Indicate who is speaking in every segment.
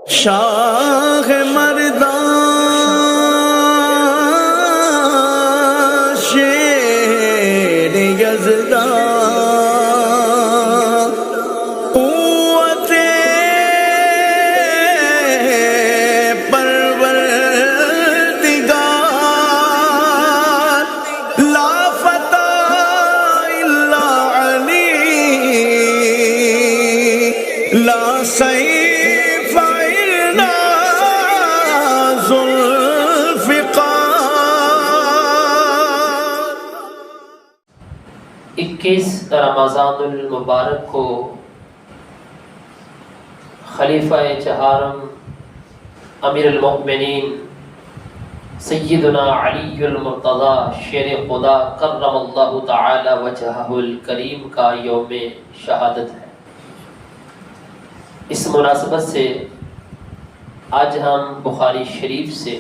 Speaker 1: شاہ مردان شیر یزدان قوت پروردگار لا فتح الا علی لا سیف الا ذوالفقار۔
Speaker 2: 21 رمضان المبارک کو خلیفہ چہارم امیر المؤمنین سیدنا علی المرتضی شیر خدا کرم اللہ تعالی وجہہ الکریم کا یوم شہادت ہے۔ اس مناسبت سے آج ہم بخاری شریف سے،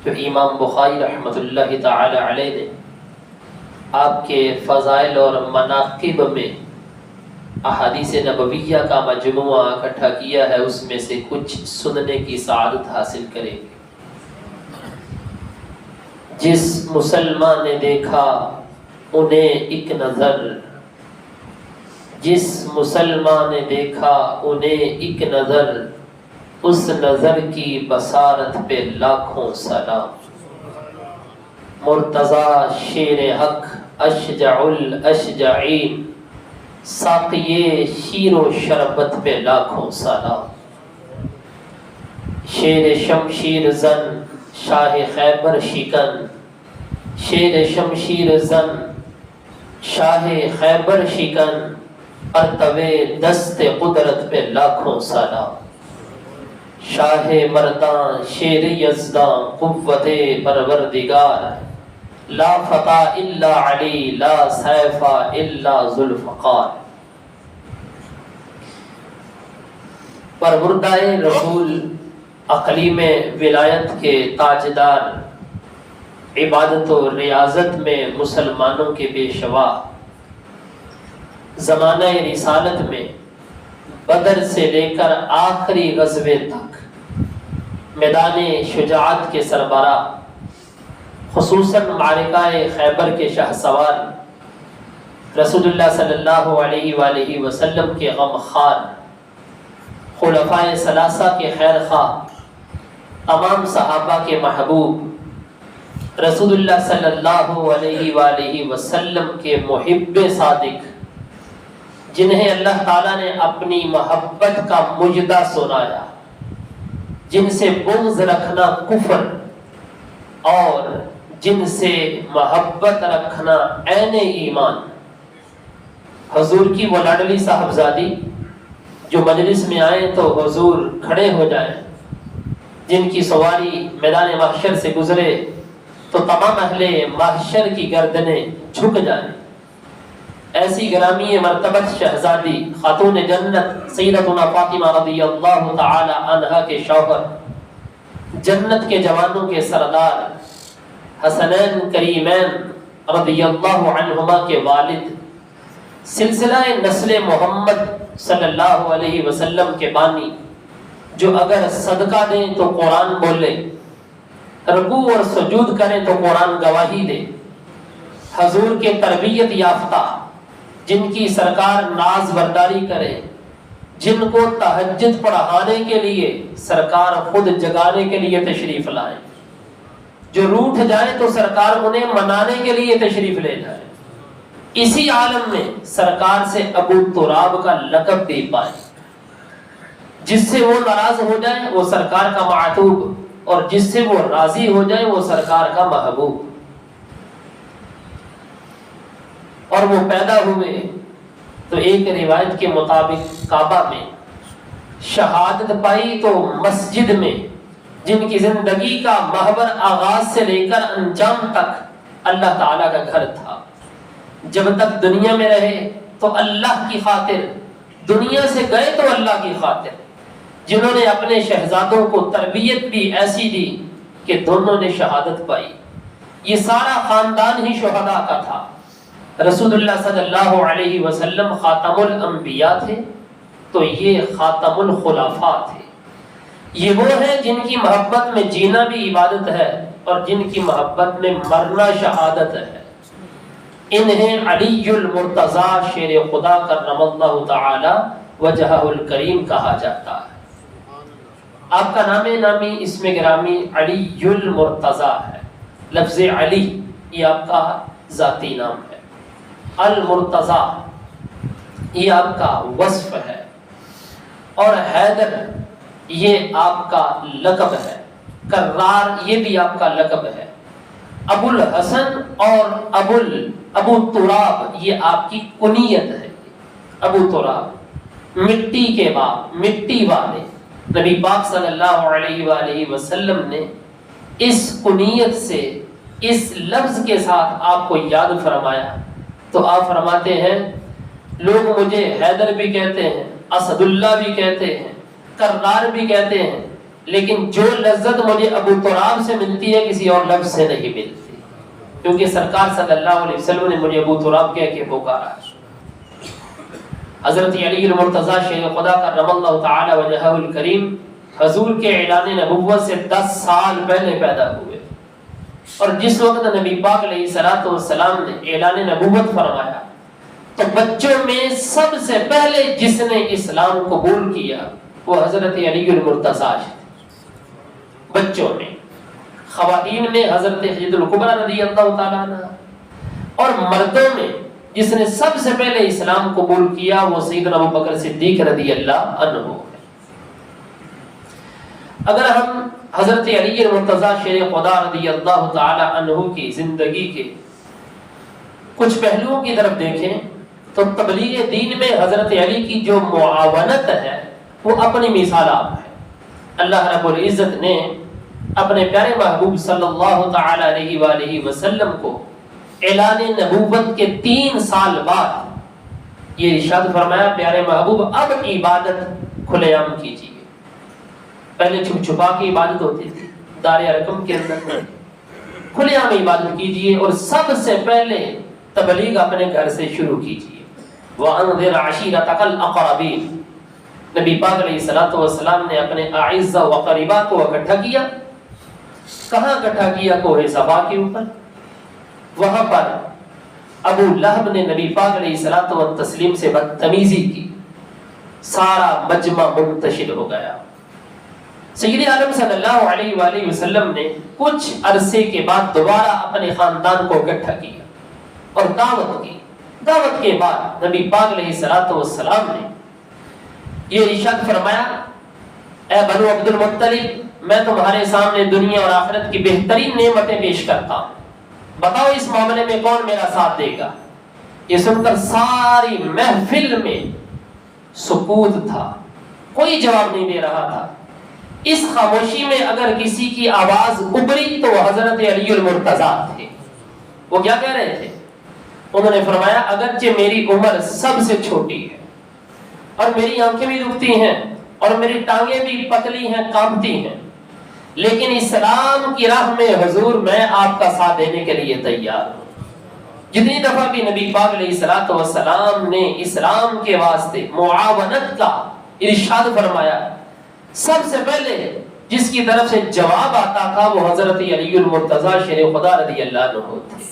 Speaker 2: جو امام بخاری رحمۃ اللہ تعالی علیہ نے آپ کے فضائل اور مناقب میں احادیث نبویہ کا مجموعہ اکٹھا کیا ہے، اس میں سے کچھ سننے کی سعادت حاصل کریں گے۔ جس مسلمان نے دیکھا انہیں ایک نظر، جس مسلمان نے دیکھا انہیں ایک نظر، اس نظر کی بصارت پہ لاکھوں سلام۔ مرتضی شیر حق اشجع الاشجعین، ساقی شیر و شربت پہ لاکھوں سلام۔ شیر شمشیر زن شاہ خیبر شکن، شیر شمشیر زن شاہ خیبر شکن، ارتوے دست قدرت پہ لاکھوں سلام۔ شاہ مردان شیر یزدان قوت پروردگار، لا فتح الا علی لا سیف الا ذوالفقار۔ پروردگار رسول اقلیم ولایت کے تاجدار، عبادت و ریاضت میں مسلمانوں کے پیشوا، زمانہ رسالت میں بدر سے لے کر آخری غزوے تک میدان شجاعت کے سربراہ، خصوصاً معرکہ خیبر کے شہسوار، رسول اللہ صلی اللہ علیہ وآلہ وسلم کے غمخوار، خلفائے ثلاثہ کے خیر خواہ، تمام صحابہ کے محبوب، رسول اللہ صلی اللہ علیہ وآلہ وسلم کے محب صادق، جنہیں اللہ تعالیٰ نے اپنی محبت کا مجدہ سنایا، جن سے بغض رکھنا کفر اور جن سے محبت رکھنا عین ایمان۔ حضور کی وہ لاڈلی صاحبزادی جو مجلس میں آئیں تو حضور کھڑے ہو جائیں، جن کی سواری میدان محشر سے گزرے تو تمام اہل محشر کی گردنیں جھک جائیں۔ ایسی گرامی مرتبت شہزادی خاتون جنت سیدتنا فاطمہ رضی اللہ تعالی عنہا کے شوہر، جنت کے جوانوں کے سردار حسنین کریمین رضی اللہ عنہما کے والد، سلسلہ نسل محمد صلی اللہ علیہ وسلم کے بانی، جو اگر صدقہ دیں تو قرآن بولے، رکوع اور سجود کریں تو قرآن گواہی دے، حضور کے تربیت یافتہ، جن کی سرکار ناز برداری کرے، جن کو تہجد پڑھانے کے لیے سرکار خود جگانے کے لیے تشریف لائیں، جو روٹھ جائیں تو سرکار انہیں منانے کے لیے تشریف لے جائیں، اسی عالم میں سرکار سے ابو تراب کا لقب بھی پائیں۔ جس سے وہ ناراض ہو جائے وہ سرکار کا معتوب، اور جس سے وہ راضی ہو جائے وہ سرکار کا محبوب۔ اور وہ پیدا ہوئے تو ایک روایت کے مطابق کعبہ میں، شہادت پائی تو مسجد میں، جن کی زندگی کا محور آغاز سے لے کر انجام تک اللہ تعالیٰ کا گھر تھا۔ جب تک دنیا میں رہے تو اللہ کی خاطر، دنیا سے گئے تو اللہ کی خاطر، جنہوں نے اپنے شہزادوں کو تربیت بھی ایسی دی کہ دونوں نے شہادت پائی۔ یہ سارا خاندان ہی شہداء کا تھا۔ رسول اللہ صلی اللہ علیہ وسلم خاتم الانبیاء تھے تو یہ خاتم الخلفاء تھے۔ یہ وہ ہیں جن کی محبت میں جینا بھی عبادت ہے اور جن کی محبت میں مرنا شہادت ہے. انہیں علی المرتضیٰ شیر خدا کرم اللہ تعالی وجہہ الکریم کہا جاتا ہے. آپ کا نام نامی اسم گرامی علی المرتضیٰ ہے. لفظ علی یہ آپ کا ذاتی نام ہے. المرتضیٰ یہ آپ کا وصف ہے. اور حیدر یہ آپ کا لقب ہے. کرار یہ بھی آپ کا لقب ہے. ابو الحسن اور ابو تراب یہ آپ کی کنیت ہے. ابو تراب مٹی کے باپ، مٹی والے. نبی پاک صلی اللہ علیہ وآلہ وسلم نے اس کنیت سے، اس لفظ کے ساتھ آپ کو یاد فرمایا. تو آپ فرماتے ہیں لوگ مجھے حیدر بھی کہتے ہیں، اسد اللہ بھی کہتے ہیں، کرار بھی کہتے ہیں، لیکن جو لذت مجھے ابو تراب سے ملتی ہے کسی اور لفظ سے نہیں ملتی، کیونکہ سرکار صلی اللہ علیہ وسلم نے مجھے ابو تراب کہہ کے پکارا. حضرت علی المرتضیٰ شیر خدا کرم اللہ تعالی وجہہ الکریم حضور کے اعلان نبوت سے 10 سال پہلے پیدا ہوئے. اور جس وقت نبی پاک علیہ الصلوۃ والسلام نے اعلان نبوت فرمایا تو بچوں میں سب سے پہلے جس نے اسلام قبول کیا وہ حضرت علی المرتضیٰ. بچوں میں، خواتین میں حضرت خدیجہ الکبریٰ رضی اللہ تعالیٰ عنہ، اور مردوں میں جس نے سب سے پہلے اسلام قبول کیا وہ سیدنا ابوبکر صدیق رضی اللہ عنہ ہے. اگر ہم حضرت علی المرتضیٰ شیر خدا رضی اللہ تعالی عنہ کی زندگی کے کچھ پہلوؤں کی طرف دیکھیں تو تبلیغ دین میں حضرت علی کی جو معاونت ہے وہ اپنی مثال آپ ہے. اللہ رب العزت نے اپنے پیارے محبوب صلی اللہ تعالی علیہ وآلہ وسلم کو اعلان نبوت کے 3 سال بعد یہ ارشاد فرمایا پیارے محبوب اب عبادت کھلے عام کیجیے. پہلے چھپ چھپا کے عبادت ہوتی تھی دار ارقم کے اندر، کھلے عام عبادت کیجیے اور سب سے پہلے تبلیغ اپنے گھر سے شروع کیجیے. وَأَنذِرْ عَشِيرَتَكَ الْأَقْرَبِينَ. نبی پاک علیہ الصلوۃ والسلام نے اپنے اعزہ و قریبا کو اکٹھا کیا. کہاں اکٹھا کیا؟ کوہ صفا کے اوپر. وہاں پر ابو لہب نے نبی پاک علیہ الصلوۃ والتسلیم سے بدتمیزی کی. سارا مجمع منتشر ہو گیا. سید عالم صلی اللہ علیہ وآلہ وسلم نے کچھ عرصے کے بعد دوبارہ اپنے خاندان کو اکٹھا کیا اور دعوت کی. دعوت کے بعد نبی پاک علیہ الصلوۃ والسلام نے یہ ارشاد فرمایا اے بنو عبد المطلب میں تمہارے سامنے دنیا اور آخرت کی بہترین نعمتیں پیش کرتا ہوں، بتاؤ اس معاملے میں کون میرا ساتھ دے گا. یہ سن کر ساری محفل میں سکوت تھا، کوئی جواب نہیں دے رہا تھا. اس خاموشی میں اگر کسی کی آواز ابھری تو وہ حضرت علی المرتضیٰ تھے. وہ کیا کہہ رہے تھے؟ انہوں نے فرمایا اگرچہ میری عمر سب سے چھوٹی ہے اور میری آنکھیں بھی دکھتی ہیں اور میری ٹانگیں بھی پتلی ہیں، کانپتی ہیں، لیکن اسلام کی راہ میں حضور میں آپ کا ساتھ دینے کے لیے تیار ہوں. جتنی دفعہ بھی نبی پاک علیہ الصلوۃ والسلام نے اسلام کے واسطے معاونت کا ارشاد فرمایا سب سے پہلے جس کی طرف سے جواب آتا تھا وہ حضرت علی المرتضیٰ شیر خدا رضی اللہ عنہ تھے.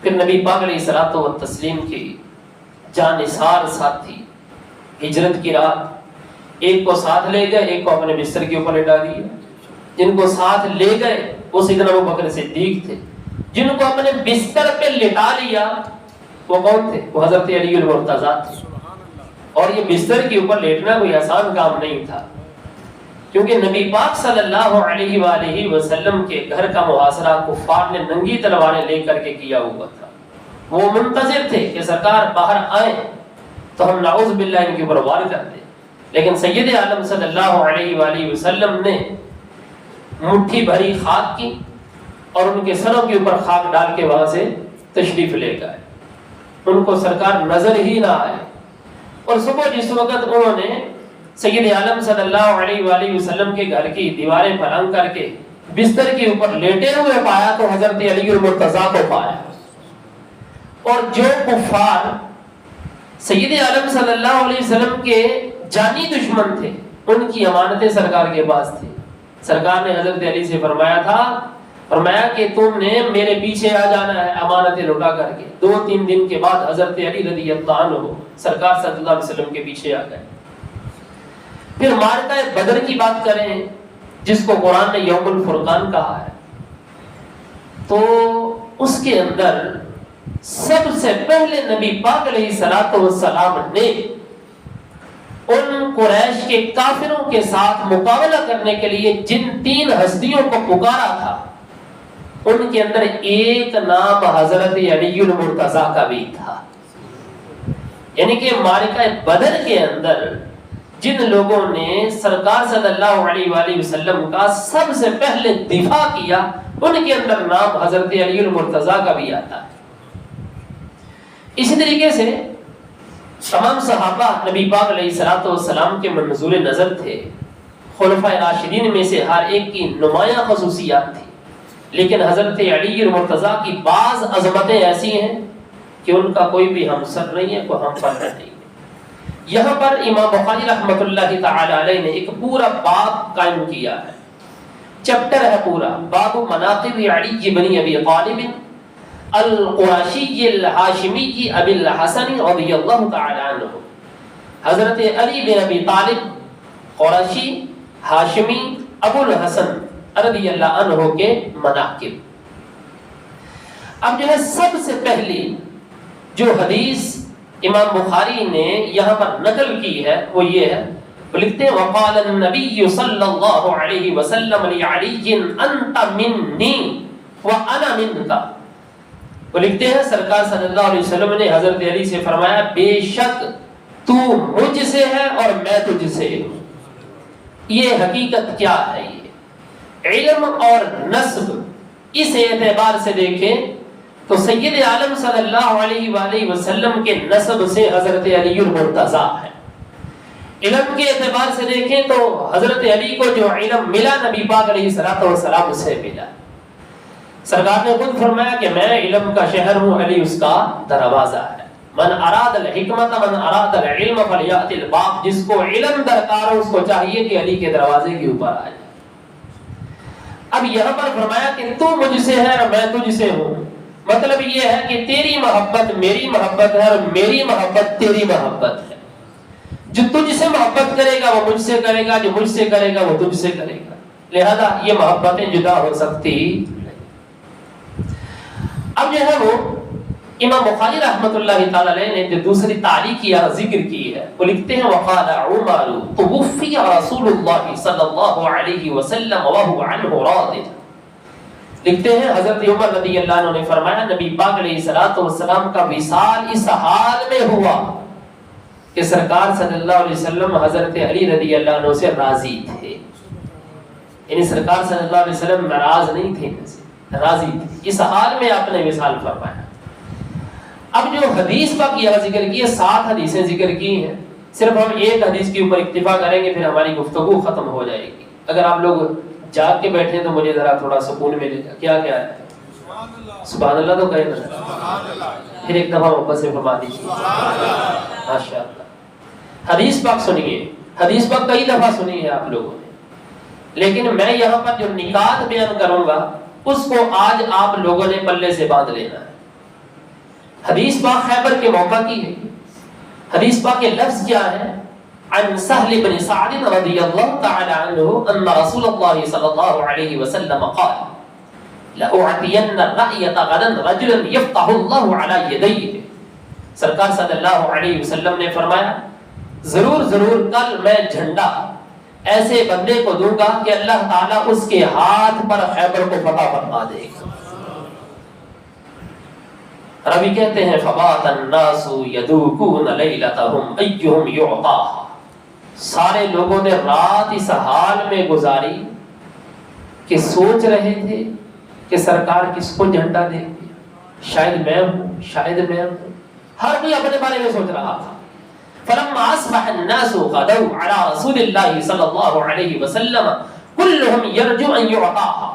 Speaker 2: پھر نبی پاک علیہ الصلوۃ والتسلیم کی جانثار ساتھی ہجرت کی رات ایک کو ساتھ لے گئے، ایک کو اپنے بستر کے اوپر لٹا دیا. جن کو ساتھ لے گئے وہ سیدنا ابوبکر صدیق تھے. جن کو اپنے بستر پہ لٹا لیا وہ کون تھے؟ وہ حضرت علی المرتضیٰ تھے. اور یہ بستر کے اوپر لیٹنا کوئی آسان کام نہیں تھا، کیونکہ نبی پاک صلی اللہ علیہ وآلہ وسلم کے گھر کا محاصرہ کفار نے ننگی تلواریں لے کر کے کیا ہوا تھا. وہ منتظر تھے کہ سرکار باہر آئیں تو ہم نعوذ باللہ ان کے اوپر وار کر دیں. لیکن سید عالم صلی اللہ علیہ وآلہ وسلم نے مٹھی بھری خاک کی اور ان کے سروں کے اوپر خاک ڈال کے وہاں سے تشریف لے گئے. ان کو سرکار نظر ہی نہ آئے. اور صبح جس وقت انہوں نے سید عالم صلی اللہ علیہ وآلہ وسلم کے گھر کی دیواریں پلنگ کر کے بستر کے اوپر لیٹے ہوئے پایا تو حضرت علی المرتضیٰ کو پایا. اور جو کفار سید عالم صلی اللہ علیہ وسلم کے جانی دشمن تھے ان کی امانتیں سرکار کے پاس تھی. سرکار نے حضرت علی سے فرمایا کہ تم نے میرے پیچھے آ جانا ہے امانتیں لوٹا کر کے. 2-3 دن کے بعد حضرت علی رضی اللہ عنہ سرکار صلی اللہ علیہ وسلم کے پیچھے آ گئے. پھر معرکہ بدر کی بات کریں جس کو قرآن نے یوم الفرقان کہا ہے، تو اس کے اندر سب سے پہلے نبی پاک علیہ الصلوۃ والسلام نے ان قریش کے کافروں کے ساتھ مقابلہ کرنے کے لیے جن 3 ہستیوں کو پکارا تھا ان کے اندر ایک نام حضرت علی المرتضیٰ کا بھی تھا. یعنی کہ معرکہ بدر کے اندر جن لوگوں نے سرکار صلی اللہ علیہ وآلہ وسلم کا سب سے پہلے دفاع کیا ان کے اندر نام حضرت علی المرتضیٰ کا بھی آتا ہے. اسی طریقے سے تمام صحابہ نبی پاک علیہ الصلوۃ والسلام کے منظور نظر تھے. خلفائے راشدین میں سے ہر ایک کی نمایاں خصوصیات تھی، لیکن حضرت علی المرتضیٰ کی بعض عظمتیں ایسی ہیں کہ ان کا کوئی بھی ہمسر نہیں ہے، کوئی ہم پر نہیں ہے. یہاں پر امام بخاری رحمۃ اللہ تعالی علیہ نے ایک پورا باب قائم کیا ہے، چیپٹر ہے پورا، باب مناقب علی بن ابی طالب القرشی الہاشمی ابی الحسن رضی اللہ تعالی عنہ. حضرت علی بن ابی طالب قرشی ہاشمی ابو الحسن رضی اللہ عنہ کے مناقب. اب جو ہے سب سے پہلی جو حدیث امام بخاری نے یہاں پر نقل کی ہے وہ یہ ہے، وہ لکھتے ہیں وقال النبی صلی اللہ علیہ وسلم لعلی انت منی وانا منک. وہ لکھتے ہیں سرکار صلی اللہ علیہ وسلم نے حضرت علی سے فرمایا بے شک تو مجھ سے ہے اور میں تجھ سے ہوں. یہ حقیقت کیا ہے؟ یہ علم اور نسب اس اعتبار سے دیکھیں تو سید عالم صلی اللہ علیہ وآلہ وسلم کے نسب سے حضرت علی المرتضیٰ ہے. علم کے اعتبار سے دیکھیں تو حضرت علی کو جو علم ملا نبی پاک علیہ الصلوۃ والسلام سے ملا. سرکار نے خود فرمایا کہ میں علم کا شہر ہوں، علی اس کا دروازہ ہے. من اراد الحکمت من اراد العلم فلیأت الباب. جس کو علم درکار ہو اس کو چاہیے کہ علی کے دروازے کے اوپر آ جائے. اب یہاں پر فرمایا کہ تو مجھ سے ہے اور میں تجھ سے ہوں. مطلب یہ ہے کہ تیری محبت میری محبت ہے اور میری محبت تیری محبت ہے. جو تجھ سے محبت کرے گا وہ مجھ سے کرے گا، جو مجھ سے کرے گا وہ تجھ سے کرے گا. لہذا یہ محبتیں جدا ہو سکتی. اب جو ہے وہ امام بخاری رحمۃ اللہ تعالی علیہ نے جو دوسری تعلیق یا ذکر کی ہے وہ لکھتے ہیں وقال عمر توفی رسول اللہ صلی اللہ علیہ وسلم وهو عنه راض. لکھتے ہیں حضرت عمر رضی اللہ عنہ نے فرمایا نبی پاک علیہ الصلوۃ والسلام کا وصال اس حال میں ہوا کہ سرکار صلی اللہ علیہ وسلم حضرت علی رضی اللہ عنہ سے راضی تھے. یعنی سرکار صلی اللہ علیہ وسلم ناراض نہیں تھے، راضی تھے. اس حال میں آپ نے وصال فرمایا. اب جو حدیث پاک یہاں ذکر کی ہے 7 حدیثیں ذکر کی ہیں. صرف ہم ایک حدیث کے اوپر اکتفا کریں گے پھر ہماری گفتگو ختم ہو جائے گی. اگر آپ لوگ جاگ کے بیٹھے تو مجھے ذرا تھوڑا سکون ملے گا. کیا کیا ہے؟ سبحان اللہ تو کہیں نا. پھر ایک دفعہ محبت سے فرما دیجیے ماشاء اللہ. حدیث پاک سنیے. حدیث پاک کئی دفعہ سنی ہے آپ لوگوں نے، لیکن میں یہاں پر جو نکات بیان کروں گا اس کو آج آپ لوگوں نے پلے سے باندھ لینا ہے. حدیث پاک خیبر کے موقع کی ہے. حدیث پاک کے لفظ کیا ہے؟ عن سہل بن سعد رضی اللہ تعالی عنہ ان رسول اللہ صلی اللہ علیہ وسلم قال لأعطین الرأیت غدا رجلا یفتح اللہ علی یدیہ. سرکار صلی اللہ علیہ وسلم نے فرمایا ضرور کل میں جھنڈا ایسے بندے کو دوں گا کہ اللہ تعالیٰ اس کے ہاتھ پر خیبر کو فتح فرما دے گا. ربی کہتے ہیں فبات الناس یذوقون لیلتهم ایہم یعطاها. سارے لوگوں نے رات اس حال میں گزاری کہ سوچ رہے تھے کہ سرکار کس کو جھنڈا دیں گے. شاید میں ہوں، شاید میں ہوں. ہر کوئی اپنے بارے میں سوچ رہا تھا. فلما اصبح الناس غدوا على رسول الله صلی اللہ علیہ وسلم كلهم يرجو ان يعطاها.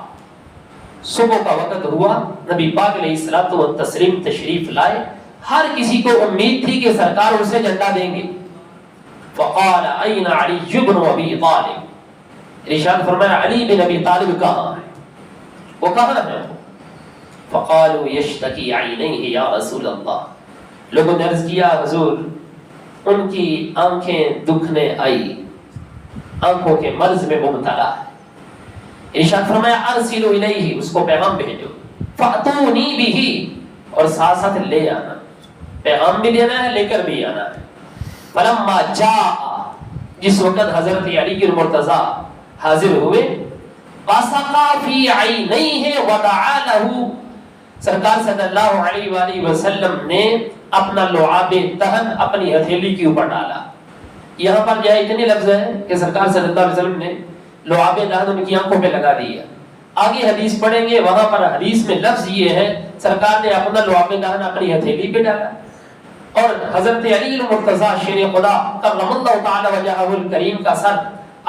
Speaker 2: صبح کا وقت ہوا، نبی پاک علیہ الصلوۃ والتسلیم تشریف لائے. ہر کسی کو امید تھی کہ سرکار اسے جھنڈا دیں گے. فقال أين علي بن أبي طالب، ارشاد فرمایا علی بن ابی طالب کہاں ہے، وہ کہاں ہے؟ فقالوا یشتکی عینیہ یا رسول اللہ، لوگوں نے عرض کیا حضور ان کی آنکھیں دکھنے آئی، آنکھوں کے مرض میں مبتلا ہے۔ ارشاد فرمایا ارسلوا الیہ، اس کو پیغام بھیجو، فاتونی بہ، اور ساتھ ساتھ لے آنا، پیغام بھی دینا ہے لے کر بھی آنا ہے۔ فلما جاء، جس وقت حضرت علی المرتضیٰ حاضر ہوئے، بصق فی عینیہ ودعا لہ، سرکار صلی اللہ علیہ وآلہ وسلم نے اپنا لعاب دہن اپنی ہتھیلی کے اوپر ڈالا۔ یہاں پر جو ہے اتنے لفظ ہیں کہ سرکار صلی اللہ علیہ وسلم نے لعاب دہن ان کی آنکھوں پہ لگا دیا۔ آگے حدیث پڑھیں گے، وہاں پر حدیث میں لفظ یہ ہے سرکار نے اپنا لعاب دہن اپنی ہتھیلی پہ ڈالا، اور حضرت علی المرتضیٰ شیر خدا کرم اللہ تعالی وجہہ الکریم کا سر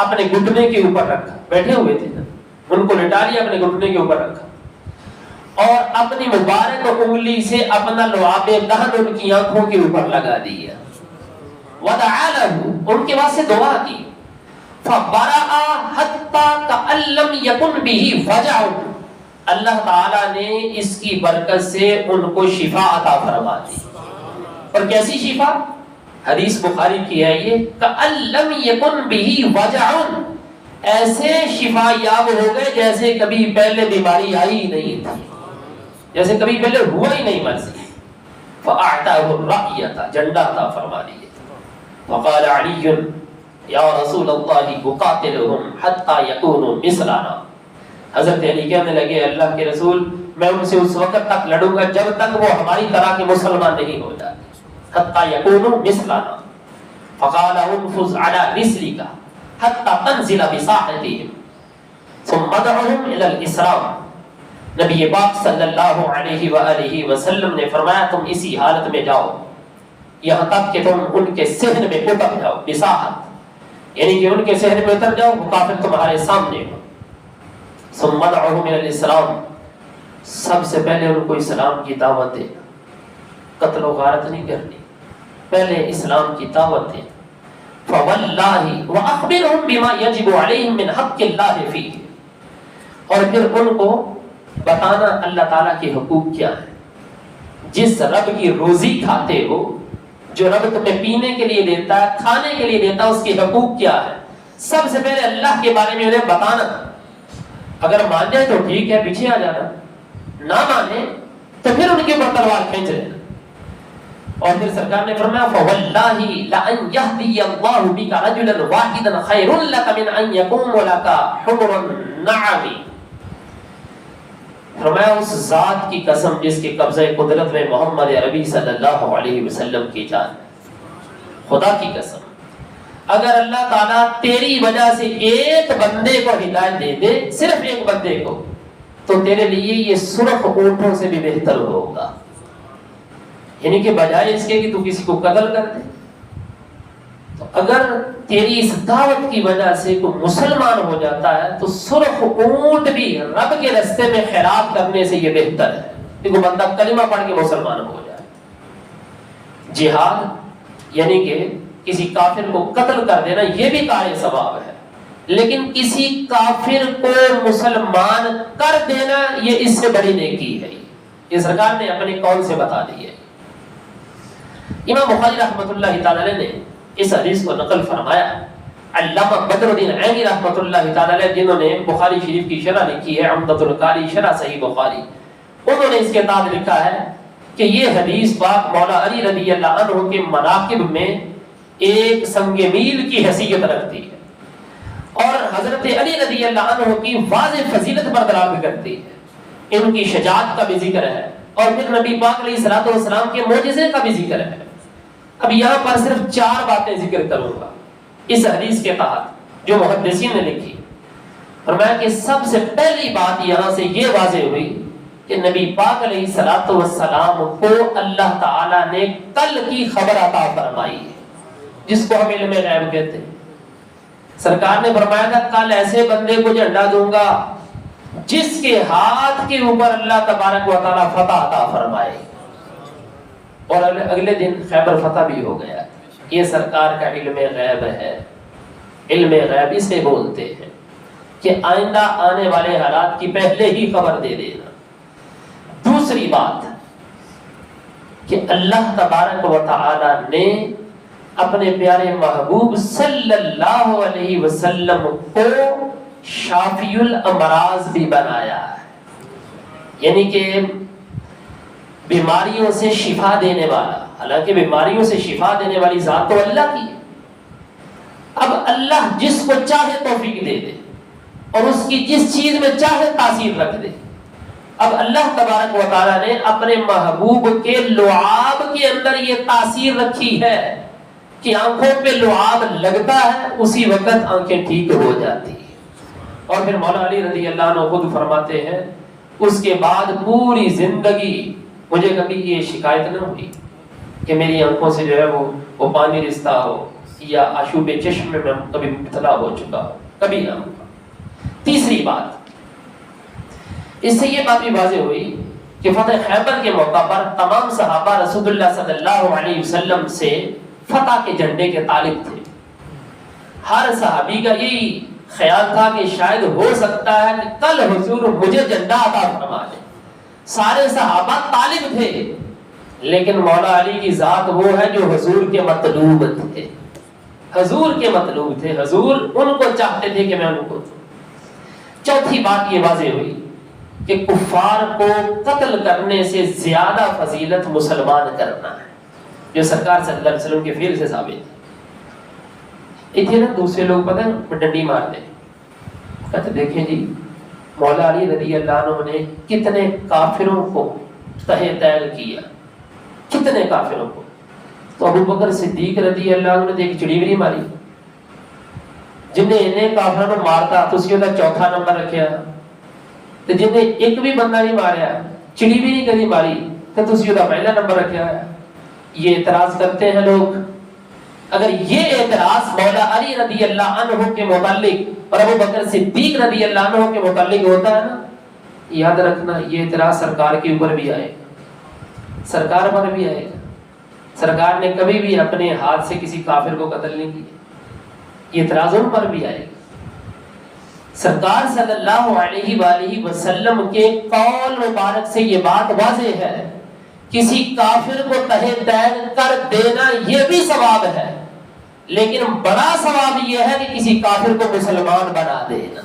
Speaker 2: اپنے گھٹنے کے اوپر رکھا، بیٹھے ہوئے تھے نا، ان کو لٹا لیا، اپنے گھٹنے کے اوپر رکھا، اور اپنی مبارک انگلی سے اپنا لعاب دہن ان کی آنکھوں کے اوپر لگا دیا، ودعا لہ، ان کے واسطے دعا کی، فبرأ حتی کأن لم یکن بہ وجع، اللہ تعالیٰ نے اس کی برکت سے ان کو شفا عطا فرما دی۔ اور کیسی شفا؟ حدیث بخاری کی ہے یہ، کأن لم یکن بہ وجع، ایسے شفا یاب ہو گئے جیسے کبھی پہلے بیماری آئی نہیں تھی، جیسے کبھی پہلے ہوا ہی نہیں مرضی۔ فأعطاه الرأیۃ، جھنڈا عطا فرما دیے۔ وقال علی یا رسول اللہ اقاتلهم حتی یکونوا مثلنا، حضرت علی کہنے لگے اللہ کے رسول میں ان سے اس وقت تک لڑوں گا جب تک وہ ہماری طرح کے مسلمان نہیں ہو جاتے، حتی یکونوا مثلنا۔ فقال انفذ علی رسلک حتی تنزل بساحتهم ثم ادعهم الى الاسلام، نبی پاک صلی اللہ علیہ وآلہ وسلم نے فرمایا تم اسی حالت میں جاؤ یہاں تک کہ تم ان کے صحن میں اتر جاؤ، بساحت یعنی کہ ان کے صحن میں اتر جاؤ، وہ کافر تمہارے سامنے ہو۔ ثم ادعهم الى الاسلام، سب سے پہلے ان کو اسلام کی دعوت دے، قتل و غارت نہیں کرنی، پہلے اسلام کی دعوت دے۔ فواللہ واخبرهم بما یجب علیہم من حق اللہ فیہ، اور پھر ان کو بتانا اللہ تعالیٰ کے حقوق کیا ہے، جس رب کی روزی کھاتے ہو، جو رب تمہیں پینے کے لیے دیتا ہے، کھانے کے لیے دیتا ہے، اس کے حقوق کیا ہے، سب سے پہلے اللہ کے بارے میں انہیں بتانا۔ اگر مان جائے تو ٹھیک ہے، پیچھے آ جانا، نہ مانے تو پھر ان کے اوپر تلوار کھینچ لینا۔ اور پھر سرکار نے فرمایا فواللہ لأن یہدی اللہ بک رجلا واحدا خیر لک من ان یکون لک حمر النعم، فرمایا اس ذات کی قسم جس کے قبضہ قدرت میں محمد عربی صلی اللہ علیہ وسلم کی جان، خدا کی قسم اگر اللہ تعالیٰ تیری وجہ سے ایک بندے کو ہدایت دے دے، صرف ایک بندے کو، تو تیرے لیے یہ سرخ اونٹوں سے بھی بہتر ہوگا، یعنی کہ بجائے اس کے کہ تو کسی کو قتل کر دے، تو اگر تیری اس دعوت کی وجہ سے کوئی مسلمان ہو جاتا ہے تو سرخ اونٹ بھی رب کے راستے میں خیرات کرنے سے یہ بہتر ہے کہ کوئی بندہ کلمہ پڑھ کے مسلمان ہو جائے۔ جہاد یعنی کہ کسی کافر کو قتل کر دینا یہ بھی کار ثواب ہے، لیکن کسی کافر کو مسلمان کر دینا یہ اس سے بڑی نیکی ہے، یہ سرکار نے اپنے قول سے بتا دی ہے۔ امام بخاری رحمۃ اللہ تعالی نے اس حدیث کو نقل فرمایا، علامہ بدر الدین عینی رحمۃ اللہ تعالی جنہوں نے بخاری شریف کی شرح لکھی ہے، عمدۃ القاری شرح صحیح بخاری، انہوں نے اس کے بعد لکھا ہے کہ یہ حدیث پاک مولا علی رضی اللہ عنہ کے مناقب میں ایک سنگ میل کی حیثیت رکھتی ہے اور حضرت علی رضی اللہ عنہ کی واضح فضیلت پر دلالت کرتی ہے، ان کی شجاعت کا بھی ذکر ہے اور پھر نبی پاک علیہ الصلوۃ والسلام کے معجزے کا بھی ذکر ہے۔ اب یہاں پر صرف 4 باتیں ذکر کروں گا اس حدیث کے تحت جو محدثین نے لکھی۔ فرمایا کہ سب سے پہلی بات یہاں سے یہ واضح ہوئی کہ نبی پاک علیہ الصلوۃ والسلام کو اللہ تعالیٰ نے کل کی خبر عطا فرمائی ہے، جس کو ہم علم غیب کہتے ہیں۔ سرکار نے فرمایا تھا کل ایسے بندے کو جھنڈا دوں گا جس کے ہاتھ کے اوپر اللہ تبارک و تعالیٰ فتح عطا فرمائے، اور اگلے دن خیبر فتح بھی ہو گیا۔ یہ سرکار کا علم غیب ہے. علم غیب اسے بولتے ہیں کہ آئندہ آنے والے حالات کی پہلے ہی خبر دے دینا. دوسری بات کہ اللہ تبارک و تعالی نے اپنے پیارے محبوب صلی اللہ علیہ وسلم کو شافی الامراض بھی بنایا ہے، یعنی کہ بیماریوں سے شفا دینے والا. حالانکہ بیماریوں سے شفا دینے والی ذات تو اللہ کی ہے. اب اللہ جس کو چاہے توفیق دے دے اور اس کی جس چیز میں چاہے تاثیر رکھ دے. اب اللہ تبارک و تعالی نے اپنے محبوب کے لعاب کے اندر یہ تاثیر رکھی ہے کہ آنکھوں پہ لعاب لگتا ہے اسی وقت آنکھیں ٹھیک ہو جاتی ہیں. اور پھر مولا علی رضی اللہ عنہ خود فرماتے ہیں اس کے بعد پوری زندگی مجھے کبھی یہ شکایت نہ ہوئی کہ میری آنکھوں سے جو ہے وہ پانی رستا ہو یا آشوب چشم میں کبھی مبتلا ہو چکا ہو، کبھی نہ ہوا. تیسری بات، اس سے یہ بات بھی واضح ہوئی کہ فتح خیبر کے موقع پر تمام صحابہ رسول اللہ صلی اللہ علیہ وسلم سے فتح کے جھنڈے کے طالب تھے. ہر صحابی کا یہی خیال تھا کہ شاید ہو سکتا ہے کہ کل حضور مجھے جھنڈا عطا فرما دے. سارے صحابہ طالب تھے لیکن مولا علی کی ذات وہ ہے جو حضور کے مطلوب تھے. حضور کے مطلوب تھے، حضور ان کو چاہتے تھے کہ میں ان کو. چوتھی بات یہ واضح ہوئی کہ کفار کو قتل کرنے سے زیادہ فضیلت مسلمان کرنا ہے، جو سرکار صلی اللہ علیہ وسلم کے فعل سے ثابت ہے. اتنے نا دوسرے لوگ پتہ ہے ڈنڈی مارتے کہتے دیکھیں جی مولا علی رضی اللہ عنہ نے کتنے کافروں کو تہہ تیل کیا، کتنے کافروں کو. تو ابو بکر صدیق رضی اللہ عنہ نے ایک چڑی بھی نہیں ماری، جنہیں انہیں کافروں کو مارتا تو اسی کا چوتھا نمبر رکھیا، تو جنہیں ایک بھی بندہ نہیں ماریا چڑی بھی نہیں کری ماری تو اسی کا پہلا نمبر رکھیا ہے. یہ اعتراض کرتے ہیں لوگ. اگر یہ اعتراض مولا علی رضی اللہ عنہ کے متعلق اور ابو بکر صدیق رضی اللہ عنہ کے متعلق ہوتا ہے نا، یاد رکھنا یہ اعتراض سرکار کے اوپر بھی آئے گا، سرکار پر بھی آئے گا. سرکار نے کبھی بھی اپنے ہاتھ سے کسی کافر کو قتل نہیں کیا، یہ اعتراض ان پر بھی آئے گا. سرکار صلی اللہ علیہ وآلہ وسلم کے قول مبارک سے یہ بات واضح ہے، کسی کافر کو تہہ تیگ کر دینا یہ بھی ثواب ہے، لیکن بڑا ثواب یہ ہے کہ کسی کافر کو مسلمان بنا دینا،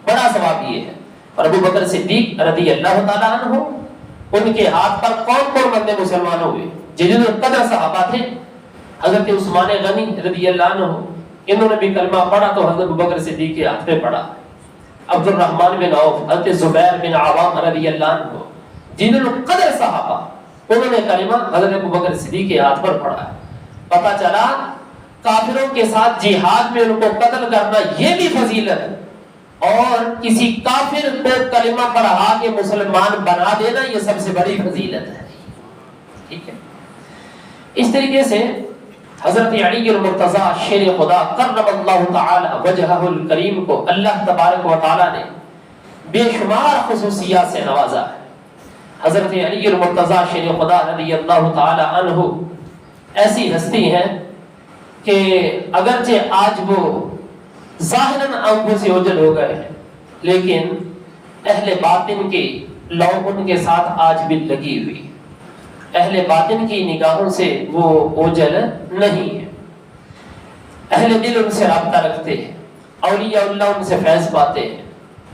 Speaker 2: بڑا ثواب یہ ہے. اور ابو بکر صدیق رضی اللہ تعالیٰ عنہ ان کے ہاتھ پر کون کون بندے مسلمان ہوئے جنہوں نے قدر صحابہ تھے. حضرت عثمان غنی رضی اللہ عنہ انہوں نے بھی کلمہ پڑھا تو حضرت ابوبکر صدیق کے ہاتھ پہ پڑھا. عبد الرحمن بن عوف، حضرت زبیر بن عوام رضی اللہ عنہ جنہوں نے قدر صحابہ انہوں نے کلمہ حضرت ابوبکر صدیق کے ہاتھ پر پڑھا. پتہ چلا کافروں کے ساتھ جہاد میں ان کو قتل کرنا یہ بھی فضیلت اور کسی کافر کو کلمہ پڑھا کے مسلمان بنا دینا یہ سب سے بڑی فضیلت ہے. ٹھیک ہے. اس طریقے سے حضرت علی المرتضی شیر خدا کرم اللہ تعالی وجہہ الکریم کو اللہ تبارک و تعالی نے بے شمار خصوصیات سے نوازا ہے. حضرت علی المرتضی شیر خدا رضی اللہ تعالی عنہ ایسی ہستی ہیں کہ اگرچہ آج وہ ظاہراً آنکھوں سے اوجھل ہو گئے ہیں لیکن اہل باطن کی لو ان کے ساتھ آج بھی لگی ہوئی، اہل باطن کی نگاہوں سے وہ اوجھل نہیں ہے. اہل دل ان سے رابطہ رکھتے ہیں، اولیاء اللہ ان سے فیض پاتے ہیں.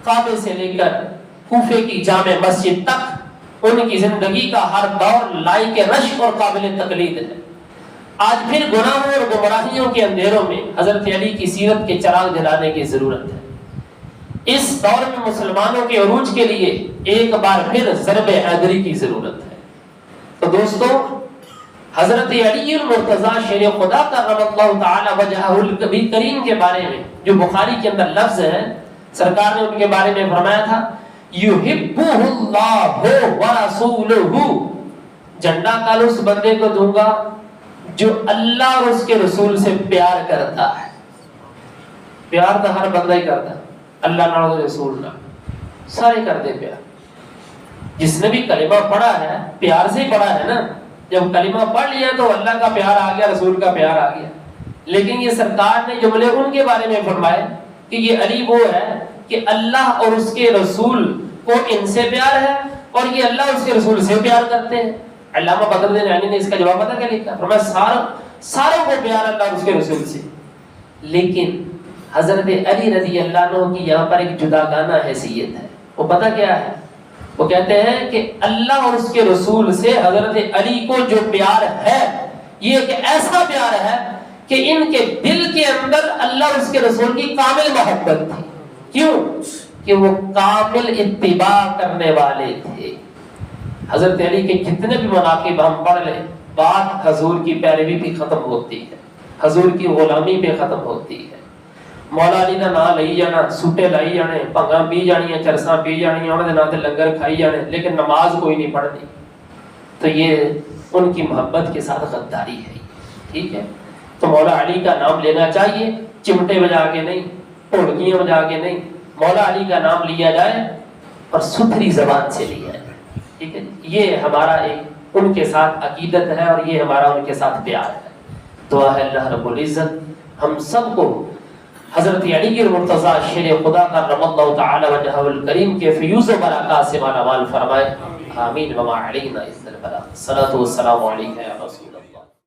Speaker 2: کعبے سے لے کر کوفے کی جامع مسجد تک ان کی زندگی کا ہر دور لائق رشک اور قابل تقلید ہے. آج پھر گناہوں اور گمراہیوں کے اندھیروں میں حضرت علی کی سیرت کے چراغ جلانے کی ضرورت ہے. اس دور میں مسلمانوں کے عروج کے لیے ایک بار پھر ضرب حیدری کی ضرورت ہے. تو دوستو حضرت علی المرتضی شیر خدا کرم اللہ تعالی وجہہ الکریم کے بارے میں جو بخاری کے اندر لفظ ہے، سرکار نے ان کے بارے میں فرمایا تھا یحبہ اللہ ورسولہ، جھنڈا کل اس بندے کو دوں گا جو اللہ اور اس کے رسول سے پیار کرتا ہے. پیار تو ہر بندہ ہی کرتا ہے، اللہ نہ رسول نہ سارے کرتے پیار. جس نے بھی کلمہ پڑھا ہے پیار سے ہی پڑھا ہے نا. جب کلمہ پڑھ لیا تو اللہ کا پیار آ گیا، رسول کا پیار آ گیا. لیکن یہ سرکار نے جملے ان کے بارے میں فرمائے کہ یہ علی وہ ہے کہ اللہ اور اس کے رسول کو ان سے پیار ہے اور یہ اللہ اور اس کے رسول سے پیار کرتے ہیں. علامہ بدر الدین عینی نے اس کا جواب پتہ کیا لکھا؟ فرمایا ساروں کو پیار اللہ اور اس کے رسول سے، لیکن حضرت علی رضی اللہ عنہ کی یہاں پر ایک جداگانہ حیثیت ہے. وہ پتہ کیا ہے؟ وہ کہتے ہیں کہ اللہ اور اس کے رسول سے حضرت علی کو جو پیار ہے یہ ایک ایسا پیار ہے کہ ان کے دل کے اندر اللہ اور اس کے رسول کی کامل محبت تھی. کیوں؟ کہ وہ کامل اتباع کرنے والے تھے. حضرت علی کے جتنے بھی مناقب ہم پڑھ لیں، بات حضور کی پیروی بھی ختم ہوتی ہے، حضور کی غلامی پہ ختم ہوتی ہے. مولا علی کا نام لئی جانا، سوٹے لائی جانے، پگاں پی جانیاں، چرساں پی جانیاں، انہوں نے نام تے لنگر کھائی جانے، لیکن نماز کوئی نہیں پڑھنی. تو یہ ان کی محبت کے ساتھ غداری ہے. ٹھیک ہے، تو مولا علی کا نام لینا چاہیے، چمٹے بجا کے نہیں، ڈھولکیاں بجا کے نہیں. مولا علی کا نام لیا جائے اور ستھری زبان سے لیا جائے. ٹھیک ہے، یہ ہمارا ایک ان کے ساتھ عقیدت ہے اور یہ ہمارا ان کے ساتھ پیار ہے. دعا ہے اللہ رب العزت ہم سب کو حضرت علی المرتضیٰ شیر خدا کا رحم اللہ تعالی وجہہ الکریم کے فیوز و برکات سے مالا مال فرمائے. آمین. وما علینا الا البلاغ. الصلاۃ والسلام علیک یا رسول